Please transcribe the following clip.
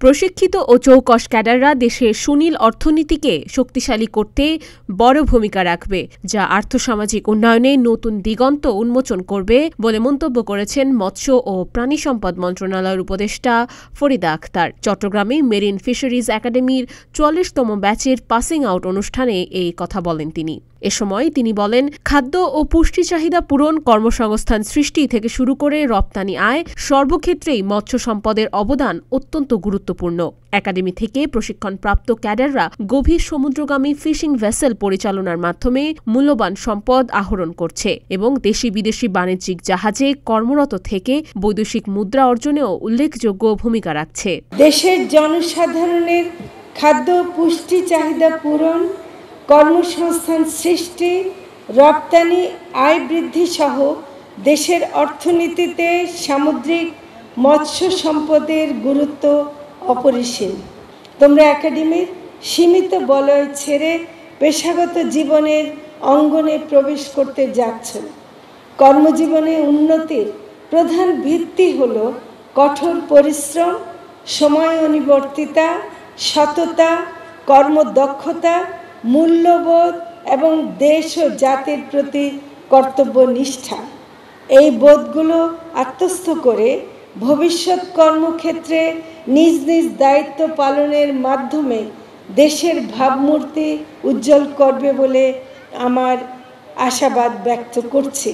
প্রশিক্ষিত ও চৌকস ক্যাডাররা দেশের সুনীল অর্থনীতিকে শক্তিশালী করতে বড় ভূমিকা রাখবে, যা আর্থসামাজিক উন্নয়নে নতুন দিগন্ত উন্মোচন করবে বলে মন্তব্য করেছেন মৎস্য ও প্রাণী সম্পদ মন্ত্রণালয়ের উপদেষ্টা ফরিদা আক্তার। চট্টগ্রামে মেরিন ফিশারিজ একাডেমির ৪৪তম ব্যাচের পাসিং আউট অনুষ্ঠানে এই কথা বলেন তিনি। এ সময় তিনি বলেন, খাদ্য ও পুষ্টি চাহিদা পূরণ, কর্মসংস্থান সৃষ্টি থেকে শুরু করে রপ্তানি আয় সর্বক্ষেত্রেই মৎস্য সম্পদের অবদান অত্যন্ত গুরুত্বপূর্ণ। একাডেমি থেকে প্রশিক্ষণপ্রাপ্ত ক্যাডাররা গভীর সমুদ্রগামী ফিশিং ভেসেল পরিচালনার মাধ্যমে মূল্যবান সম্পদ আহরণ করছে এবং দেশি বিদেশি বাণিজ্যিক জাহাজে কর্মরত থেকে বৈদেশিক মুদ্রা অর্জনেও উল্লেখযোগ্য ভূমিকা রাখছে। দেশের জনসাধারণের খাদ্য পুষ্টি চাহিদা পূরণ, কর্মসংস্থান সৃষ্টি, রপ্তানি আয় বৃদ্ধি সহ দেশের অর্থনীতিতে সামুদ্রিক মৎস্য সম্পদের গুরুত্ব অপরিসীম। তোমরা একাডেমির সীমিত বলয় ছেড়ে পেশাগত জীবনের অঙ্গনে প্রবেশ করতে যাচ্ছ। কর্মজীবনে উন্নতির প্রধান ভিত্তি হল কঠোর পরিশ্রম, সময় অনুবর্তিতা, সততা, কর্মদক্ষতা, মূল্যবোধ এবং দেশ ও জাতির প্রতি কর্তব্যনিষ্ঠা। এই বোধগুলো আত্মস্থ করে ভবিষ্যৎ কর্মক্ষেত্রে নিজ নিজ দায়িত্ব পালনের মাধ্যমে দেশের ভাবমূর্তি উজ্জ্বল করবে বলে আমার আশাবাদ ব্যক্ত করছি।